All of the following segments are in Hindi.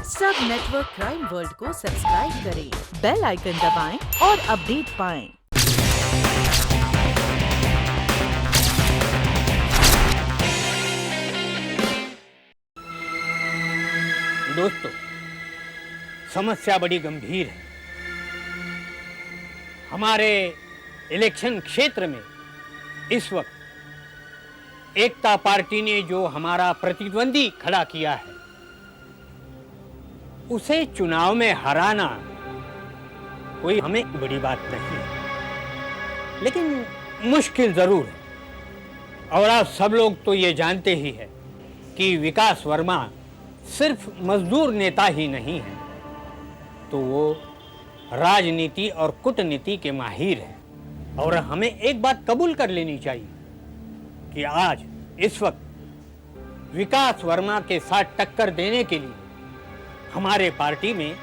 सब नेटवर्क क्राइम वर्ल्ड को सब्सक्राइब करें, बेल आइकन दबाएं और अपडेट पाएं। दोस्तों, समस्या बड़ी गंभीर है। हमारे इलेक्शन क्षेत्र में इस वक्त एकता पार्टी ने जो हमारा प्रतिद्वंदी खड़ा किया है, उसे चुनाव में हराना कोई हमें बड़ी बात नहीं है, लेकिन मुश्किल जरूर है। और आप सब लोग तो ये जानते ही हैं कि विकास वर्मा सिर्फ मजदूर नेता ही नहीं है, तो वो राजनीति और कूटनीति के माहिर हैं। और हमें एक बात कबूल कर लेनी चाहिए कि आज इस वक्त विकास वर्मा के साथ टक्कर देने के लिए हमारे पार्टी में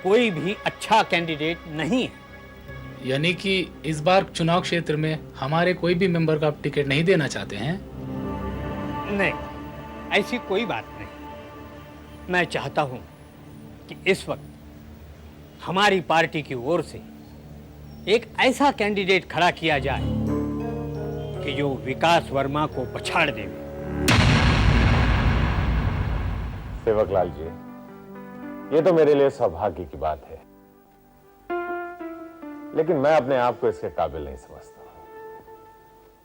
कोई भी अच्छा कैंडिडेट नहीं है। यानी कि इस बार चुनाव क्षेत्र में हमारे कोई भी मेंबर को आप टिकट नहीं देना चाहते हैं? नहीं, ऐसी कोई बात नहीं। मैं चाहता हूं कि इस वक्त हमारी पार्टी की ओर से एक ऐसा कैंडिडेट खड़ा किया जाए कि जो विकास वर्मा को पछाड़ दे। सेवकलाल जी, ये तो मेरे लिए सौभाग्य की बात है, लेकिन मैं अपने आप को इसके काबिल नहीं समझता।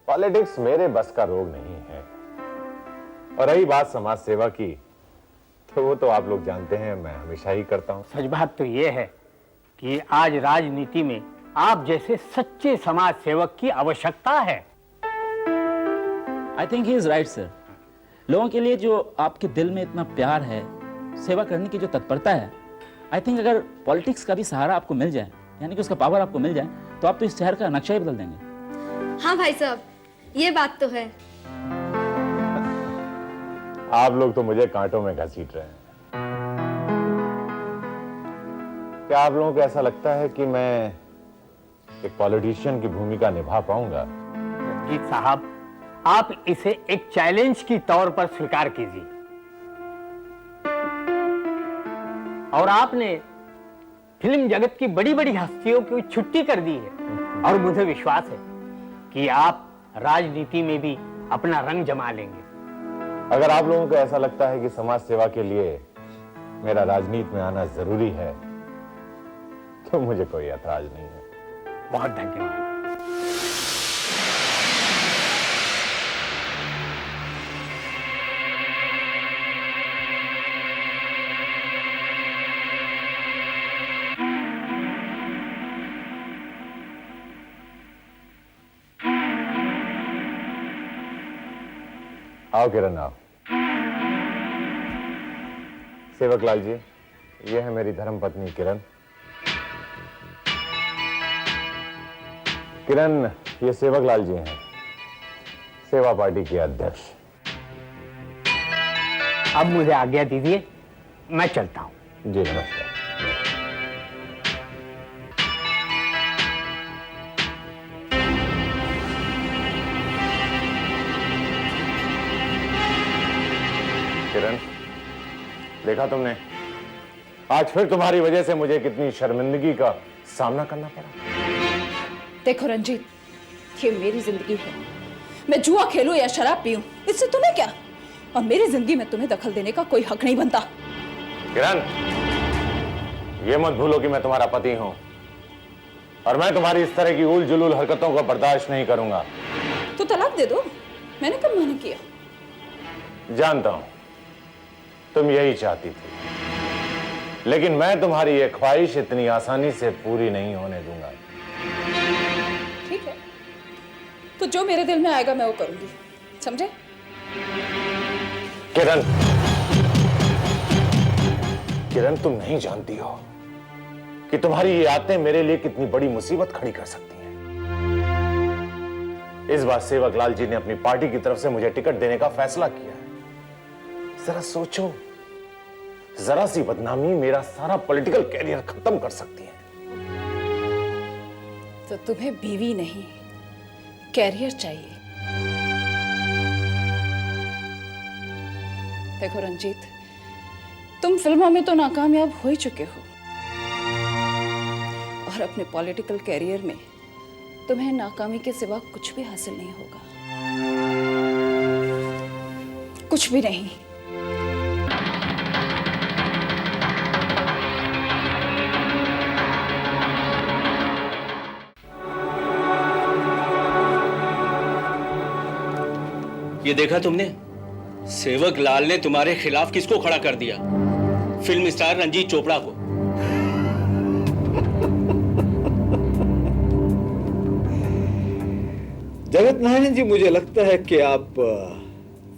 पॉलिटिक्स मेरे बस का रोग नहीं है। और रही बात समाज सेवा की, तो वो तो आप लोग जानते हैं, मैं हमेशा ही करता हूं। सच बात तो ये है कि आज राजनीति में आप जैसे सच्चे समाज सेवक की आवश्यकता है। I think he is right sir. लोगों के लिए जो आपके दिल में इतना प्यार है, सेवा करने की जो तत्परता है, आई थिंक अगर पॉलिटिक्स का भी सहारा आपको मिल जाए, यानी कि उसका पावर आपको मिल जाए, तो आप तो इस शहर का नक्शा ही बदल देंगे। हाँ भाई साहब, ये बात तो है। आप लोग तो मुझे कांटों में घसीट रहे हैं। क्या आप लोगों को ऐसा लगता है कि मैं एक पॉलिटिशियन की भूमिका निभा पाऊंगा? जी साहब, आप इसे एक चैलेंज की तौर पर स्वीकार कीजिए। और आपने फिल्म जगत की बड़ी बड़ी हस्तियों की छुट्टी कर दी है, और मुझे विश्वास है कि आप राजनीति में भी अपना रंग जमा लेंगे। अगर आप लोगों को ऐसा लगता है कि समाज सेवा के लिए मेरा राजनीति में आना जरूरी है, तो मुझे कोई ऐतराज नहीं है। बहुत धन्यवाद। आओ किरण, आओ। सेवकलाल जी, ये है मेरी धर्मपत्नी किरण। किरण, ये सेवकलाल जी हैं, सेवा पार्टी के अध्यक्ष। अब मुझे आज्ञा दीजिए, मैं चलता हूं। जी नमस्कार। किरण, देखा तुमने, आज फिर तुम्हारी वजह से मुझे कितनी शर्मिंदगी का सामना करना पड़ा। देखो रंजीत, ये मेरी जिंदगी है। मैं जुआ खेलूं या शराब पीऊं, इससे तुम्हें क्या? और मेरी जिंदगी में तुम्हें दखल देने का कोई हक नहीं बनता। किरण, ये मत भूलो कि मैं तुम्हारा पति हूं, और मैं तुम्हारी इस तरह की उल जुलूल हरकतों को बर्दाश्त नहीं करूंगा। तो तलाक दे दो, मैंने कब मना किया? जानता हूं तुम यही चाहती थी, लेकिन मैं तुम्हारी ये ख्वाहिश इतनी आसानी से पूरी नहीं होने दूंगा। ठीक है, तो जो मेरे दिल में आएगा मैं वो करूंगी, समझे? किरण, किरण, तुम नहीं जानती हो कि तुम्हारी ये आदतें मेरे लिए कितनी बड़ी मुसीबत खड़ी कर सकती हैं। इस बार सेवकलाल जी ने अपनी पार्टी की तरफ से मुझे टिकट देने का फैसला किया है। जरा सोचो, जरा सी बदनामी मेरा सारा पॉलिटिकल कैरियर खत्म कर सकती है। तो तुम्हें बीवी नहीं, कैरियर चाहिए। देखो रंजीत, तुम फिल्मों में तो नाकामयाब हो ही चुके हो और अपने पॉलिटिकल कैरियर में तुम्हें नाकामी के सिवा कुछ भी हासिल नहीं होगा, कुछ भी नहीं। ये देखा तुमने, सेवक लाल ने तुम्हारे खिलाफ किसको खड़ा कर दिया? फिल्म स्टार रंजीत चोपड़ा को। जगत नारायण जी, मुझे लगता है कि आप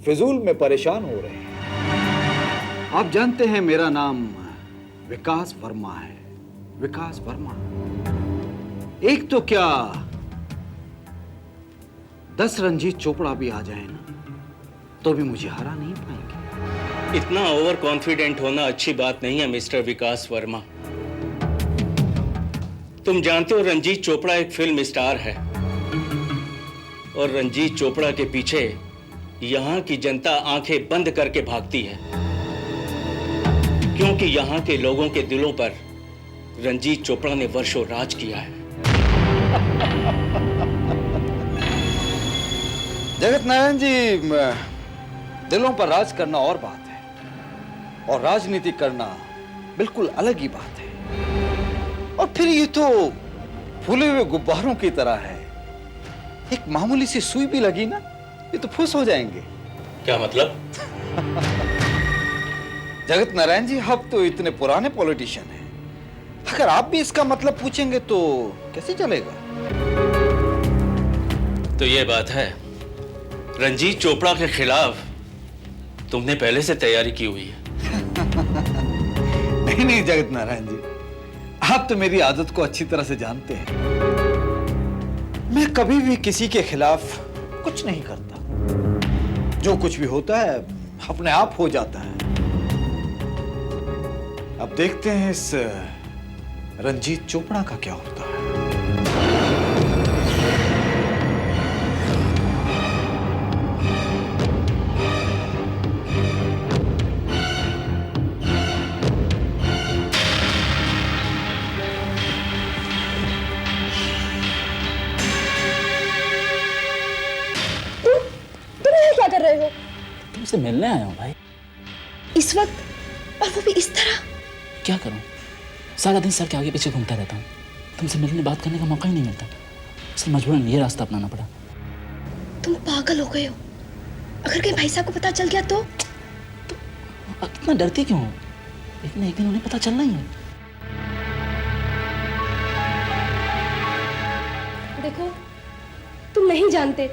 फिजूल में परेशान हो रहे हैं। आप जानते हैं मेरा नाम विकास वर्मा है, विकास वर्मा। एक तो क्या 10 रंजीत चोपड़ा भी आ जाए ना तो भी मुझे हरा नहीं पाएंगे। इतना ओवर कॉन्फिडेंट होना अच्छी बात नहीं है मिस्टर विकास वर्मा। तुम जानते हो रंजीत चोपड़ा एक फिल्म स्टार है और रंजीत चोपड़ा के पीछे यहां की जनता आंखें बंद करके भागती है, क्योंकि यहां के लोगों के दिलों पर रंजीत चोपड़ा ने वर्षों राज किया है। जगत नारायण जी, दिलों पर राज करना और बात है और राजनीति करना बिल्कुल अलग ही बात है। और फिर ये तो फूले हुए गुब्बारों की तरह है, एक मामूली सी सुई भी लगी ना ये तो फुस हो जाएंगे। क्या मतलब? जगत नारायण जी, आप तो इतने पुराने पॉलिटिशियन हैं, अगर आप भी इसका मतलब पूछेंगे तो कैसे चलेगा? तो ये बात है, रंजीत चोपड़ा के खिलाफ तुमने पहले से तैयारी की हुई है। नहीं नहीं जगत नारायण जी, आप तो मेरी आदत को अच्छी तरह से जानते हैं। मैं कभी भी किसी के खिलाफ कुछ नहीं करता। जो कुछ भी होता है अपने आप हो जाता है। अब देखते हैं इस रंजीत चोपड़ा का क्या होता है। कर रहे हो? तुमसे मिलने आया हूँ भाई। इस वक्त और वो भी इस तरह? क्या करूँ, सारा दिन सर के आगे पीछे घूमता रहता हूँ, तुमसे मिलने बात करने का मौका ही नहीं मिलता, इसलिए मजबूरन ये रास्ता अपनाना पड़ा। तुम पागल हो गए हो। अगर कहीं भाई साहब को पता चल गया तो इतना डरती क्यों हो? एक न एक दिन उन्हें पता चलना ही है। देखो, तुम नहीं जानते,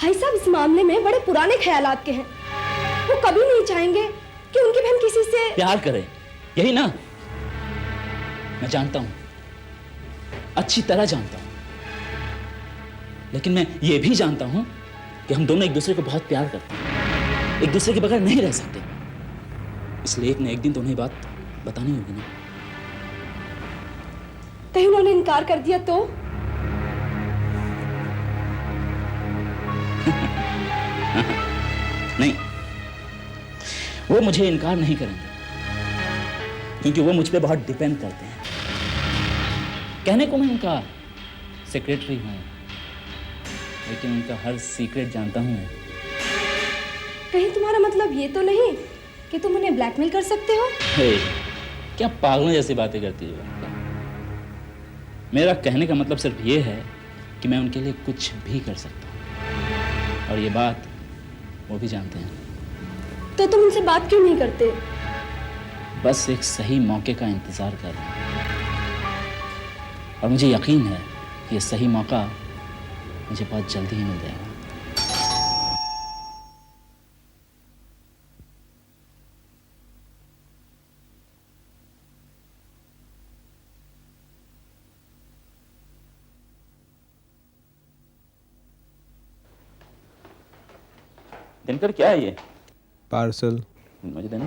भाई साहब इस मामले में बड़े पुराने ख्यालात के हैं। वो कभी नहीं चाहेंगे कि उनकी बहन किसी से प्यार करे, यही ना? मैं जानता हूं, अच्छी तरह जानता हूं, लेकिन मैं ये भी जानता हूं कि हम दोनों एक दूसरे को बहुत प्यार करते हैं, एक दूसरे के बगैर नहीं रह सकते। इसलिए एक न एक दिन तो उन्हें बात बतानी होगी ना। कहीं उन्होंने इनकार कर दिया तो? नहीं, वो मुझे इनकार नहीं करेंगे, क्योंकि वो मुझ पे बहुत डिपेंड करते हैं। कहने को मैं उनका सेक्रेटरी हूं, लेकिन उनका हर सीक्रेट जानता हूं मैं। कहीं तुम्हारा मतलब ये तो नहीं कि तुम उन्हें ब्लैकमेल कर सकते हो? हे, क्या पागलों जैसी बातें करती है? मेरा कहने का मतलब सिर्फ ये है कि मैं उनके लिए कुछ भी कर सकता हूं, और ये बात वो भी जानते हैं। तो तुम उनसे बात क्यों नहीं करते? बस एक सही मौके का इंतजार कर रहा हूं, और मुझे यकीन है कि ये सही मौका मुझे बहुत जल्दी ही मिल जाएगा। दिनकर, क्या है ये? पार्सल। मुझे देना।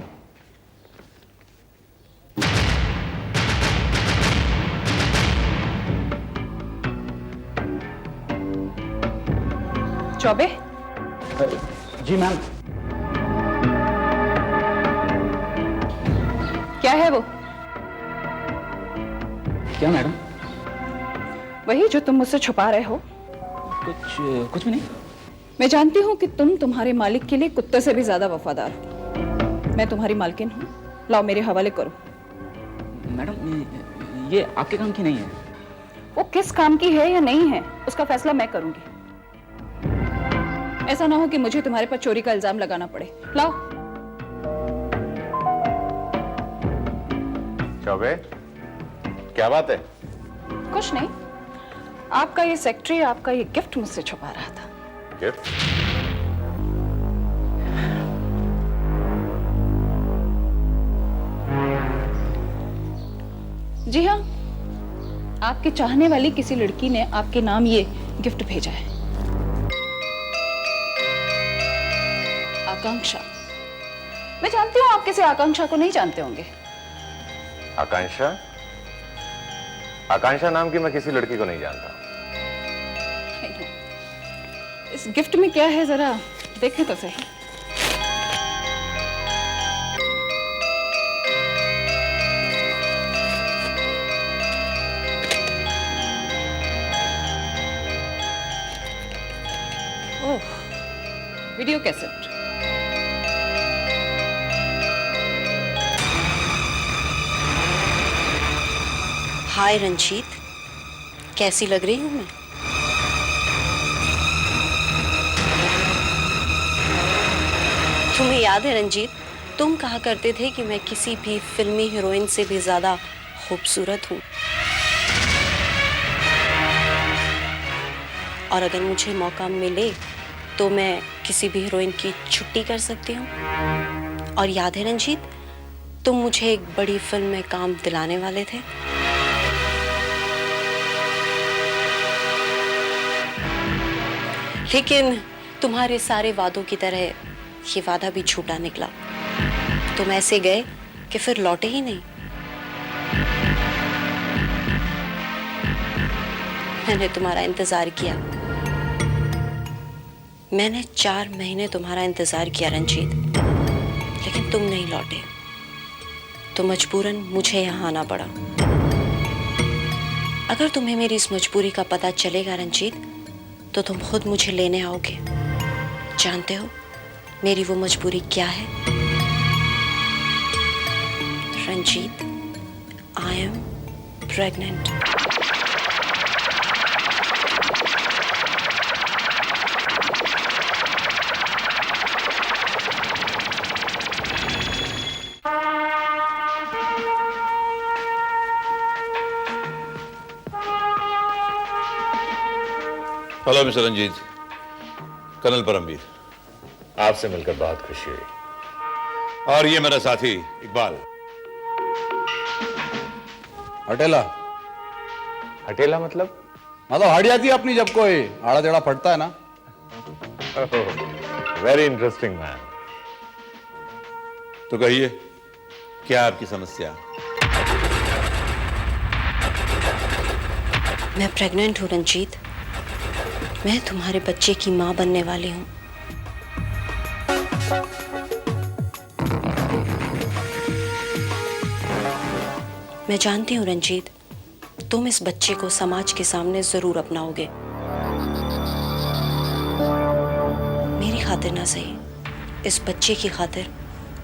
चौबे, जी मैम। क्या है वो? क्या मैडम? वही जो तुम मुझसे छुपा रहे हो। कुछ भी नहीं। मैं जानती हूँ कि तुम तुम्हारे मालिक के लिए कुत्ते से भी ज्यादा वफादार हो। मैं तुम्हारी मालकिन हूँ, लाओ मेरे हवाले करो। मैडम ये आपके काम की नहीं है। वो किस काम की है या नहीं है उसका फैसला मैं करूंगी। ऐसा ना हो कि मुझे तुम्हारे पर चोरी का इल्जाम लगाना पड़े। लाओ। चौबे, क्या बात है? कुछ नहीं, आपका ये सेक्रेटरी आपका ये गिफ्ट मुझसे छुपा रहा था। गिफ्ट? जी हाँ, आपके चाहने वाली किसी लड़की ने आपके नाम ये गिफ्ट भेजा है। आकांक्षा। मैं जानती हूँ आप किसी आकांक्षा को नहीं जानते होंगे। आकांक्षा? आकांक्षा नाम की मैं किसी लड़की को नहीं जानता। इस गिफ्ट में क्या है जरा देखें तो सही। ओह, वीडियो कैसेट। हाय रंजीत, कैसी लग रही हूँ मैं? तुम्हें याद है रंजीत, तुम कहा करते थे कि मैं किसी भी फिल्मी हीरोइन से भी ज्यादा खूबसूरत हूँ, और अगर मुझे मौका मिले तो मैं किसी भी हीरोइन की छुट्टी कर सकती हूँ। और याद है रंजीत, तुम मुझे एक बड़ी फिल्म में काम दिलाने वाले थे। लेकिन तुम्हारे सारे वादों की तरह ये वादा भी झूठा निकला। तुम ऐसे गए कि फिर लौटे ही नहीं। मैंने तुम्हारा इंतजार किया। मैंने 4 महीने तुम्हारा इंतजार किया रंजीत, लेकिन तुम नहीं लौटे। तो मजबूरन मुझे यहाँ आना पड़ा। अगर तुम्हें मेरी इस मजबूरी का पता चलेगा रंजीत, तो तुम खुद मुझे लेने आओगे। जानते हो मेरी वो मजबूरी क्या है Ranjit? I am pregnant. Hello mister Ranjit, colonel Paramvir. आपसे मिलकर बहुत खुशी हुई। और ये मेरा साथी इकबाल। हटेला। हटेला मतलब? हट जाती है अपनी जब कोई आड़ा टेढ़ा फटता है ना। Very interesting man. तो कहिए, क्या आपकी समस्या? मैं प्रेग्नेंट हूँ रंजीत। मैं तुम्हारे बच्चे की मां बनने वाली हूँ। मैं जानती हूँ रंजीत, तुम इस बच्चे को समाज के सामने जरूर अपनाओगे। मेरी खातिर ना सही, इस बच्चे की खातिर,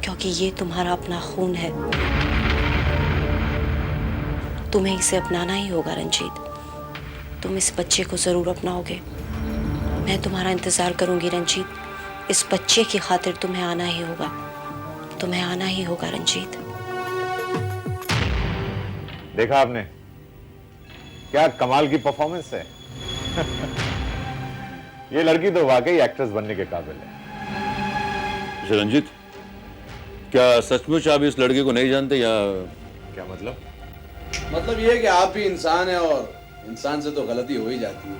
क्योंकि ये तुम्हारा अपना खून है। तुम्हें इसे अपनाना ही होगा रंजीत। तुम इस बच्चे को जरूर अपनाओगे। मैं तुम्हारा इंतजार करूंगी रंजीत। इस बच्चे की खातिर तुम्हें आना ही होगा। तुम्हें आना ही होगा रंजीत। देखा आपने क्या कमाल की परफॉर्मेंस है। ये लड़की तो वाकई एक्ट्रेस बनने के काबिल है। मिस्टर रंजीत, क्या सचमुच आप इस लड़के को नहीं जानते या? क्या मतलब? मतलब ये है कि आप भी इंसान है और इंसान से तो गलती हो ही जाती है।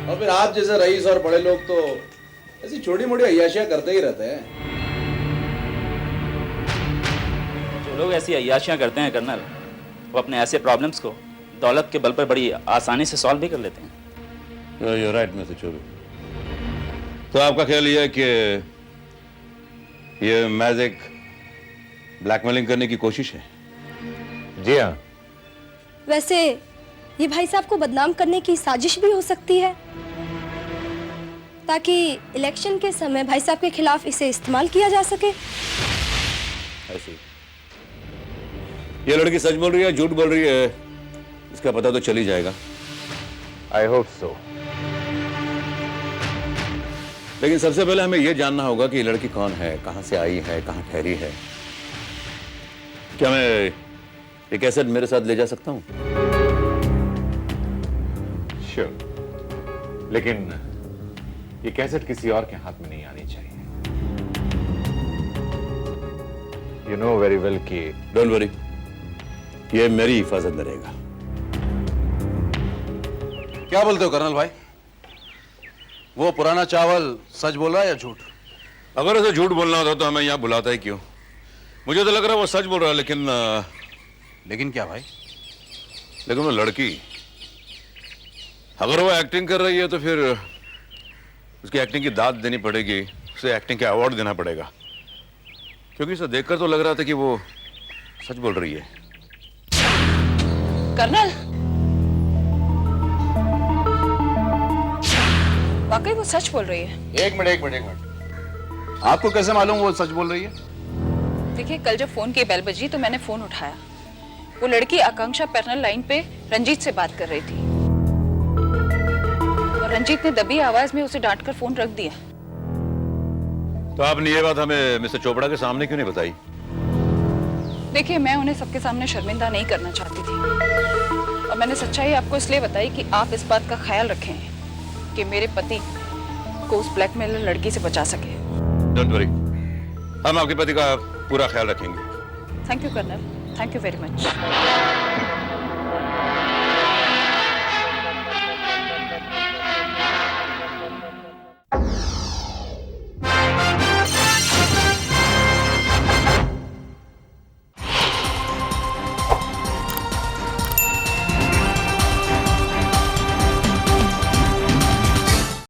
और फिर आप जैसे रईस और बड़े लोग तो ऐसी छोटी मोटी अय्याशियां करते ही रहते हैं। जो लोग ऐसी अय्याशियां करते हैं कर्नल, वो अपने ऐसे प्रॉब्लम्स को दौलत के बल पर बड़ी आसानी से सॉल्व भी कर लेते हैं। You right mister Choubey. तो आपका ख्याल ये है कि ये महज एक ब्लैकमेलिंग करने की कोशिश है। जी हाँ। वैसे ये भाई साहब को बदनाम करने की साजिश भी हो सकती है, ताकि इलेक्शन के समय भाई साहब के खिलाफ इसे इस्तेमाल किया जा सके। ऐसे ये लड़की सच बोल रही है झूठ बोल रही है, इसका पता तो चल ही जाएगा। I hope so. लेकिन सबसे पहले हमें यह जानना होगा कि ये लड़की कौन है, कहां से आई है, कहां ठहरी है। क्या मैं ये कैसेट मेरे साथ ले जा सकता हूं? श्योर, लेकिन ये कैसेट किसी और के हाथ में नहीं आनी चाहिए। यू नो वेरी वेल कि डोंट वरी, ये मेरी हिफाजत में रहेगा। क्या बोलते हो कर्नल भाई? वो पुराना चावल सच बोल रहा है या झूठ? अगर उसे झूठ बोलना होता तो हमें यहां बुलाता ही क्यों? मुझे तो लग रहा है वो सच बोल रहा है, लेकिन क्या भाई? लेकिन वो लड़की, अगर वो एक्टिंग कर रही है तो फिर उसकी एक्टिंग की दाद देनी पड़ेगी, उसे एक्टिंग का अवार्ड देना पड़ेगा, क्योंकि इसे देखकर तो लग रहा था कि वो सच बोल रही है। कर्नल, वाकई वो सच बोल रही है। एक मिनट। आपको कैसे मालूम वो सच बोल रही है? देखिए, कल जब फोन की बेल बजी तो मैंने फोन उठाया। वो लड़की आकांक्षा पैनल लाइन पे रंजीत से बात कर रही थी और रंजीत ने दबी आवाज में उसे डांटकर फोन रख दिया। तो आपने ये बात हमें मिस्टर चोपड़ा के सामने क्यों नहीं बताई? देखिए, मैं उन्हें सबके सामने शर्मिंदा नहीं करना चाहती थी और मैंने सच्चाई आपको इसलिए बताई कि आप इस बात का ख्याल रखें कि मेरे पति को उस ब्लैकमेलर लड़की से बचा सके। डोंट वरी, हम आपके पति का पूरा ख्याल रखेंगे। Thank you colonel, thank you very much.